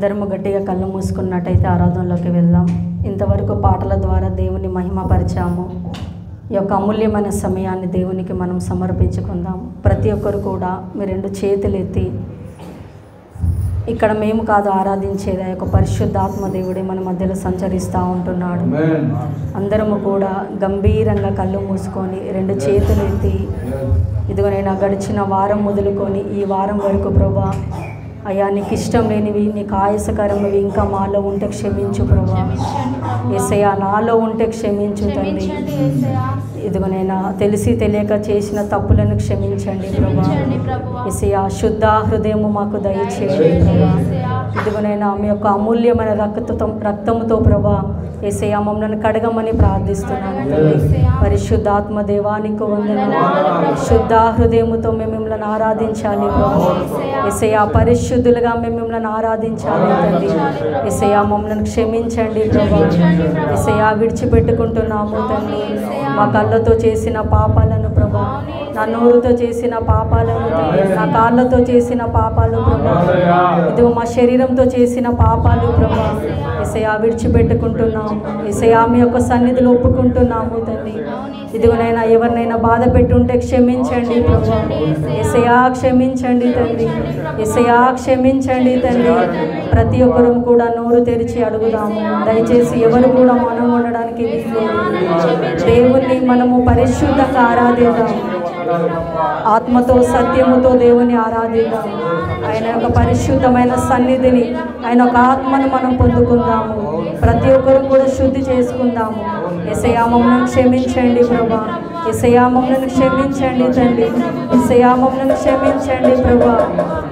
అందరము గట్టిగా కళ్ళు మూసుకున్నట్టయితే ఆరాధనలోకి వెళ్దాం. ఇంతవరకు పాటల ద్వారా దేవుని మహిమపరిచాము. ఈ యొక్క అమూల్యమైన సమయాన్ని దేవునికి మనం సమర్పించుకుందాం. ప్రతి ఒక్కరు కూడా మీ రెండు చేతులు ఎత్తి, ఇక్కడ మేము కాదు ఆరాధించేది, ఆ యొక్క పరిశుద్ధాత్మ దేవుడే మన మధ్యలో సంచరిస్తూ ఉంటున్నాడు. అందరము కూడా గంభీరంగా కళ్ళు మూసుకొని రెండు చేతులు ఎత్తి, ఇదిగో నేను గడిచిన వారం మొదలుకొని ఈ వారం వరకు ప్రభా, అయ్యా నీకు ఇష్టం లేనివి, నీకు ఆయాసకరమైనవి ఇంకా మాలో ఉంటే క్షమించు ప్రభా. యేసయ్యా నాలో ఉంటే క్షమించు తండ్రి. ఇదిగో నేను తెలిసి తెలియక చేసిన తప్పులను క్షమించండి ప్రభా. యేసయ్యా శుద్ధ హృదయము మాకు దయచేయండి ప్రభా. ఇదిగో నేను మీ యొక్క అమూల్యమైన రక్తముతో ప్రభా యేసయ్యా మమ్మల్ని కడగమని ప్రార్థిస్తున్నాను తండ్రి. పరిశుద్ధాత్మ దేవానికి వందనాలు. శుద్ధ హృదయముతో మేము మిమ్మల్ని ఆరాధించాలి ప్రభా. యేసయ్యా పరిశుద్ధులుగా మేము మిమ్మల్ని ఆరాధించాలి తండ్రి. యేసయ్యా మమ్మల్ని క్షమించండి ప్రభా. యేసయ్యా విడిచిపెట్టుకుంటున్నాము తండ్రి. మా కళ్ళతో చేసిన పాపాలను ప్రభా, నా నోరుతో చేసిన పాపాలను తండ్రి, నా కాళ్ళతో చేసిన పాపాలు ప్రభా, ఇదిగో మా శరీరంతో చేసిన పాపాలు ప్రభా యేసయ్యా విడిచిపెట్టుకుంటున్నాము. యేసయ్యా మీ యొక్క సన్నిధిలో ఒప్పుకుంటున్నాము తండ్రి. ఇదిగోనైనా ఎవరినైనా బాధ పెట్టుంటే క్షమించండి ప్రభా. యేసయ్యా క్షమించండి తండ్రి. యేసయ్యా క్షమించండి తండ్రి. ప్రతి ఒక్కరూ కూడా నోరు తెరిచి అడుగుదాము. దయచేసి ఎవరు కూడా మనం ఉండడానికి వీల్లేదు. దేవుణ్ణి మనము పరిశుద్ధంగా ఆరాధిద్దాం. ఆత్మతో సత్యముతో దేవుని ఆరాధిద్దాం. ఆయన యొక్క పరిశుద్ధమైన సన్నిధిని, ఆయన ఒక ఆత్మను మనం పొందుకుందాము. ప్రతి ఒక్కరూ కూడా శుద్ధి చేసుకుందాము. యేసయ్యా మమ్మల్ని క్షమించండి ప్రభా. యేసయ్యా మమ్మల్ని క్షమించండి తండ్రి. యేసయ్యా మమ్మల్ని క్షమించండి ప్రభా.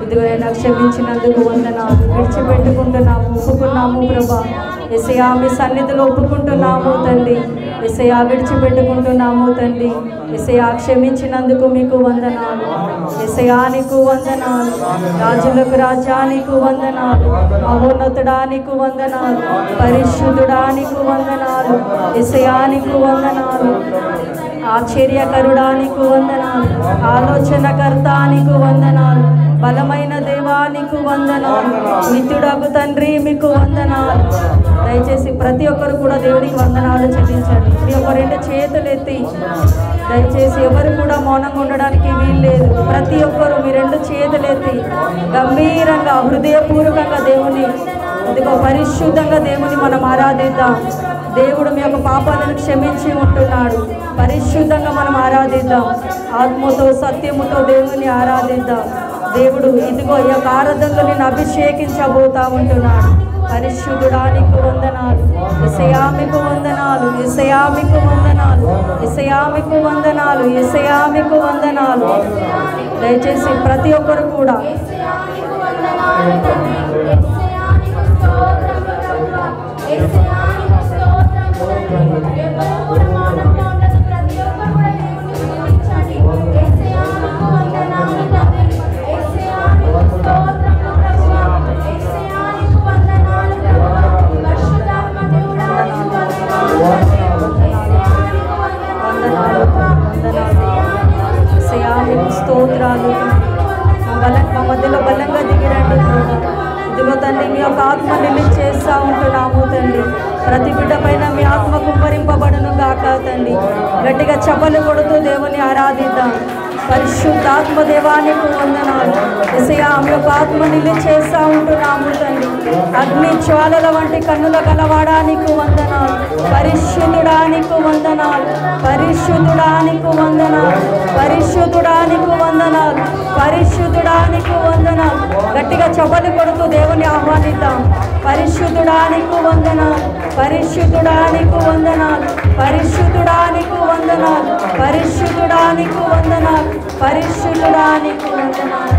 ఇదిగో ఆయన క్షమించినందుకు వందనాలు. విడిచిపెట్టుకుంటున్నాము, ఒప్పుకున్నాము ప్రభా. యేసయ్యా మీ సన్నిధిలో ఒప్పుకుంటున్నాము తండ్రి. యేసయ్యా విడిచిపెట్టుకుంటున్నాము తండ్రి. యేసయ్యా క్షమించినందుకు మీకు వందనాలు. యేసయ్యా నీకు వందనాలు. రాజులకు రాజానికి వందనాలు. మహోన్నతుడానికి వందనాలు. పరిశుద్ధుడానికి వందనాలు. యేసయ్యా నీకు వందనాలు. ఆశ్చర్యకరుడానికి వందనాలు. ఆలోచనకర్తానికి వందనాలు. బలమైన దేవానికి వందనాలు. నిత్యుడగు తండ్రి మీకు వందనాలు. దయచేసి ప్రతి ఒక్కరు కూడా దేవునికి వందనాలు చెల్లించండి. మీ యొక్క రెండు చేతులు ఎత్తి, దయచేసి ఎవరు కూడా మౌనంగా ఉండడానికి వీల్లేదు. ప్రతి ఒక్కరు మీ రెండు చేతులు ఎత్తి గంభీరంగా హృదయపూర్వకంగా దేవుని, ఇదిగో పరిశుద్ధంగా దేవుని మనం ఆరాధిద్దాం. దేవుడు మీ యొక్క పాపాలను క్షమించి ఉంటున్నాడు. పరిశుద్ధంగా మనం ఆరాధిద్దాం. ఆత్మతో సత్యముతో దేవుని ఆరాధిద్దాం. దేవుడు ఇదిగో ఈ యొక్క ఆరాధనలో నేను అభిషేకించబోతా ఉంటున్నాడు. పరిశుద్ధుడానికి వందనాలు. యేసయ్యా మీకు వందనాలు. యేసయ్యా మీకు వందనాలు. యేసయ్యా మీకు వందనాలు. యేసయ్యా మీకు వందనాలు. దయచేసి ప్రతి ఒక్కరు కూడా స్తోత్రాలు. మా మధ్యలో బలంగా దిగిరండి. ఇదిగో తండ్రి మీ యొక్క ఆత్మ నిలిచి చేస్తూ ఉంటున్నాము తండ్రి. ప్రతి బిడ్డ పైన మీ ఆత్మ కుమ్మరింపబడును గాక తండ్రి. గట్టిగా చప్పలు కొడుతూ దేవుని ఆరాధిద్దాం. పరిశుద్ధాత్మ దేవానికి వందనాలు. యేసయ్యా మీ యొక్క ఆత్మ నిలిచి చేస్తూ ఉంటున్నాము తండ్రి. అగ్ని జ్వాలల వంటి కన్నుల కలవాడానికి వందనాలు. పరిశుద్ధుడానికి వందనాలు. పరిశుద్ధుడానికి వందనాలు. పరిశుద్ధుడానికి వందనాలు. పరిశుద్ధుడానికి వందనాలు. గట్టిగా చప్పలు కొడుతూ దేవుని ఆహ్వానిద్దాం. పరిశుద్ధుడానికి వందనాలు. పరిశుద్ధుడానికి వందనాలు. పరిశుద్ధుడానికి వందనాలు. పరిశుద్ధుడానికి వందనాలు. పరిశుద్ధుడానికి వందనాలు.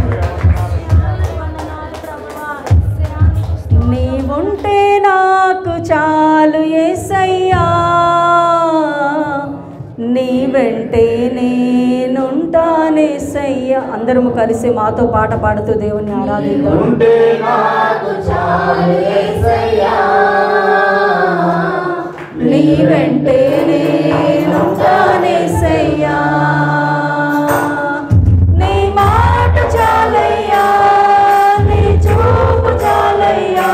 నీవుంటే నాకు చాలు యేసయ్యా, నీ వెంటే నేనుంటానేసయ్యా. అందరము కలిసి మాతో పాట పాడుతూ దేవుని ఆరాధిద్దాం. నీ వెంటే నేనుంటానేసయ్యా, నీ మాట చాలయ్యా, నీ చూపు చాలయ్యా.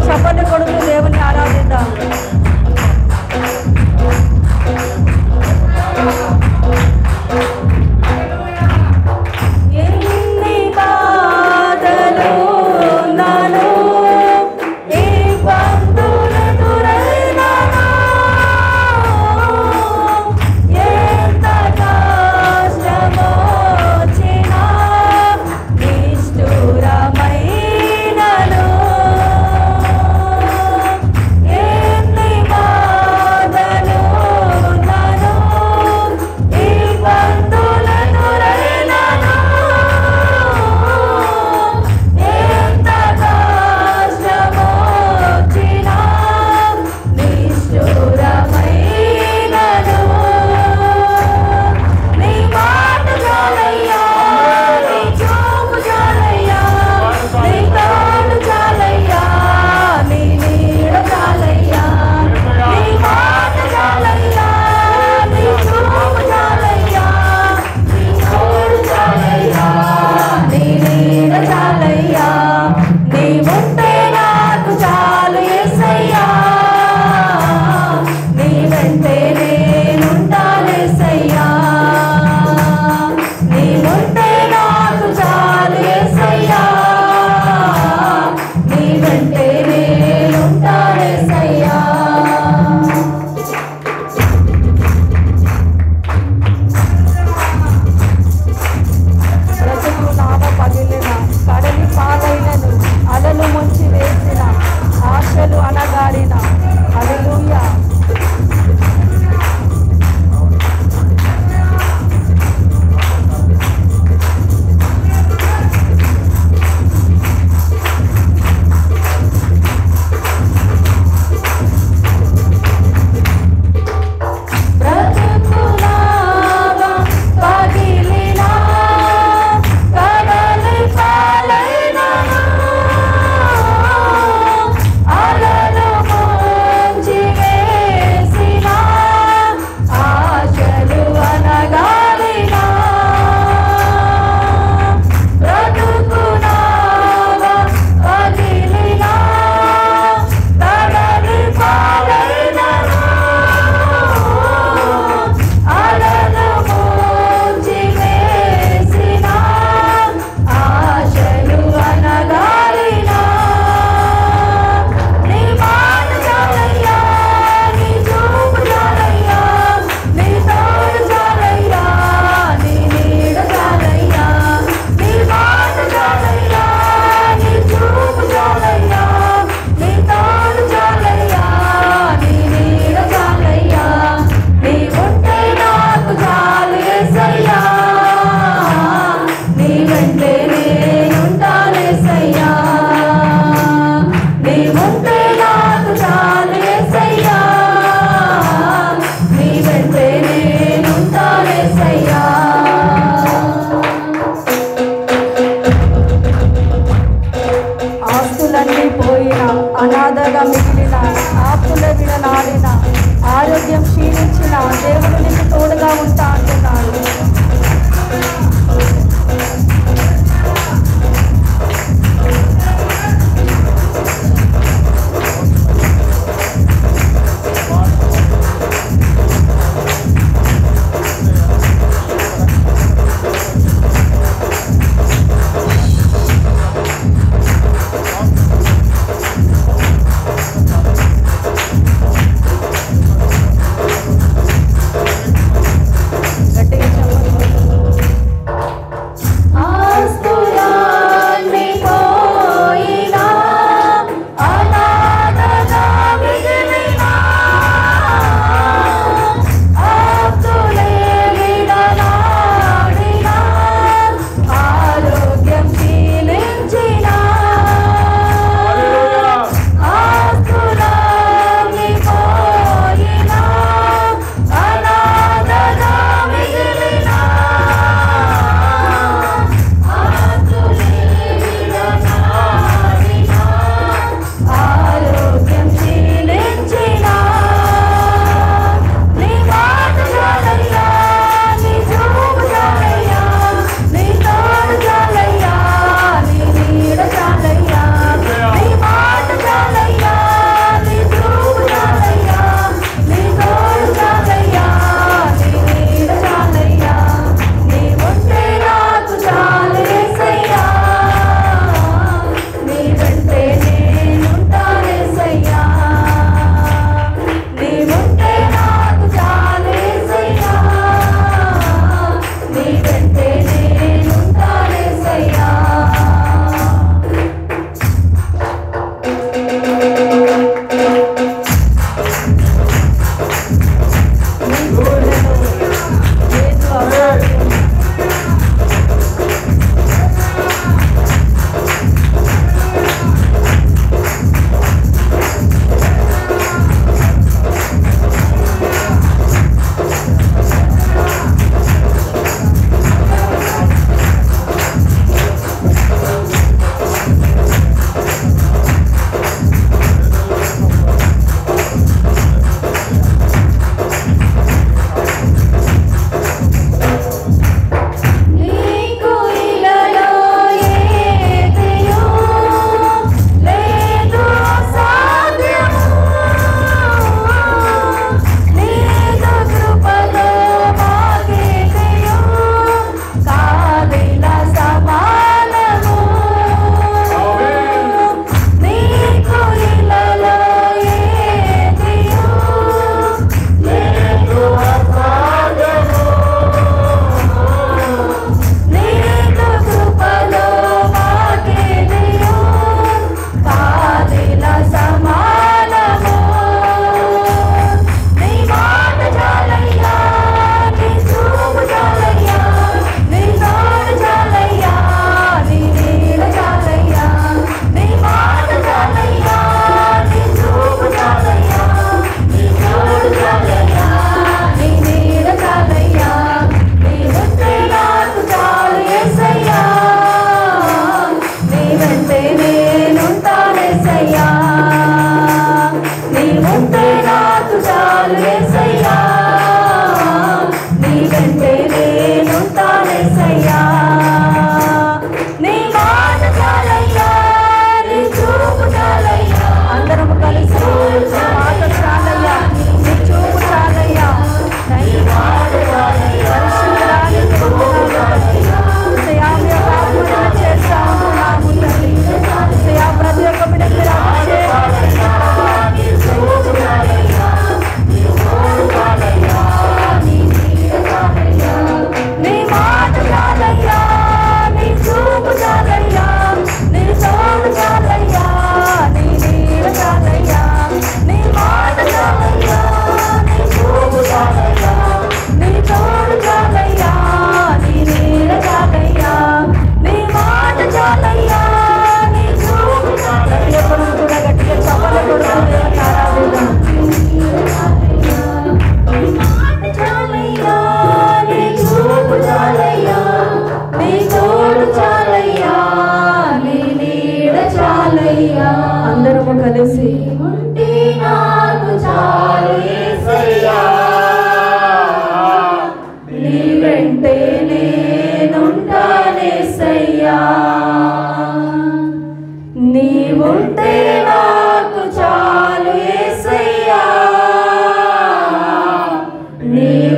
చప్పట్లు కొడుతూ దేవుని ఆరాధిద్దాం. ఎన్ని బాధలు నాలో ఏ బంధువులెదురైనా ఎంత కష్టమొచ్చినా నిష్ఠురమైనను ఎన్ని బాధలు నాలో ఏ బంధువులెదురైనా ఎంత కష్టమొచ్చినా నిష్ఠురమైనను నీ మాట చాలయ్యా, నీ చూపు చాలయ్యా, నీ తోడు చాలయ్యా, నీ నీడ చాలయ్యా. నీ మాట చాలయ్యా, నీ చూపు చాలయ్యా, నీ తోడు చాలయ్యా, నీ నీడ చాలయ్యా. నీ ఉంటే నాకు చాలు యేసయ్యా, నీ వెంటే నేనుంటానేసయ్యా. నీ ఉంటే నాకు చాలు యేసయ్యా, నీ వెంటే నేనుంటానేసయ్యా. బ్రతుకు నావ పగిలిన కడలి పాలైనను అలలు ముంచి వేసిన ఆశలు అనగాడిన హల్లెలూయా. బ్రతుకులాగా పగిలిన కడలి పాలైనను అలలు ముంచి వేసిన ఆశలు అనగాలిన బ్రతుకులాగా పగిలిన కడలి పాలైనను అలలు ముంచి వేసిన ఆశలు అనగాలిన నీ మాట చాలయ్యా, నీ చూపు చాలయ్యా, నీ తోడు చాలయ్యా, నీ నీడ చాలయ్యా. నీ మాట చాలయ్యా, నీ చూపు చాలయ్యా, నీ తోడు చాలయ్యా, నీ నీడ చాలయ్యా. నీ ఉంటే నాకు చాలు యేసయ్యా, నీ వెంటే నేనుంటానేసయ్యా. నీ ఉంటే నాకు చాలు యేసయ్యా, నీ వెంటే నేనుంటానేసయ్యా. ఆస్తులన్నీ పోయిన అనాథగా మిగిలిన ఆస్తుల విడనాడిన ఆరోగ్యం క్షీణించిన దేవుడు నీకు తోడుగా ఉంటా అంటున్నాడు. గట్టిగా చెప్పండి.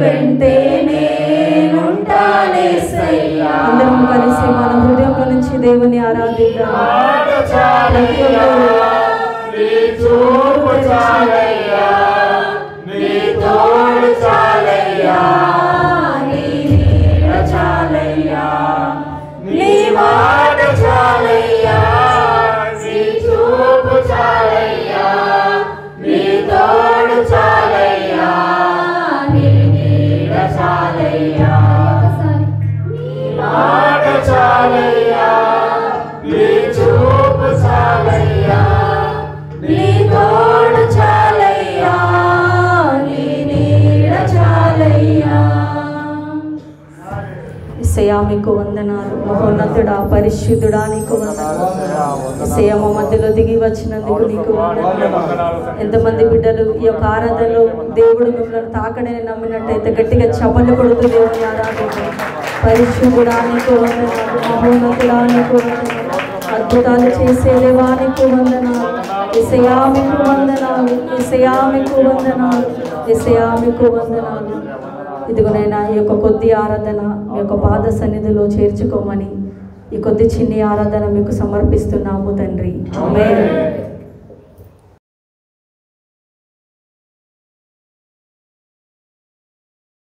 వెంటే నేనుంటానేసయ్యా. అందరం కలిసి మన హృదయంలో నుంచి దేవుని ఆరాధిద్దాం. ప్రతి ఒక్కరు నీ చూపు చాలయ్యా, నీ తోడు చాలయ్యా, నీ నీడ చాలయ్యా, నీ మాట చాలయ్యా, నీ చూపు చాలయ్యా, నీ తోడు చాలయ్యా, నీ నీడ చాలయ్యా, నీ మాట చాలయ్యా, నీ చూపు చాలయ్యా, నీ తోడు చాలయ్యా, నీ నీడ చాలయ్యా. యేసయ్యా మీకు వందనాలు. మహోన్నతుడా, పరిశుద్ధుడా నీకు వందనాలు. యేసయ్యా మా మధ్యలో దిగి వచ్చినందుకు నీకు వందనాలు. ఎంతమంది బిడ్డలు ఈ యొక్క ఆరాధనలో దేవుడు మిమ్మల్ని తాకడని నమ్మినట్టయితే గట్టిగా చప్పలు కొడుతూ దేవుని ఆరాధించారు. పరిశుద్ధుడా నీకు వందనాలు. మహోన్నతుడా నీకు వందనాలు. అద్భుతాలు చేసే దేవా నీకు వందనాలు. యేసయ్యా మీకు వందనాలు. యేసయ్యా మీకు వందనాలు. యేసయ్యా మీకు వందనాలు. ఇదిగోనైనా ఈ యొక్క కొద్ది ఆరాధన మీ యొక్క పాద సన్నిధిలో చేర్చుకోమని ఈ కొద్ది చిన్ని ఆరాధన మీకు సమర్పిస్తున్నాము తండ్రి. ఆమేన్.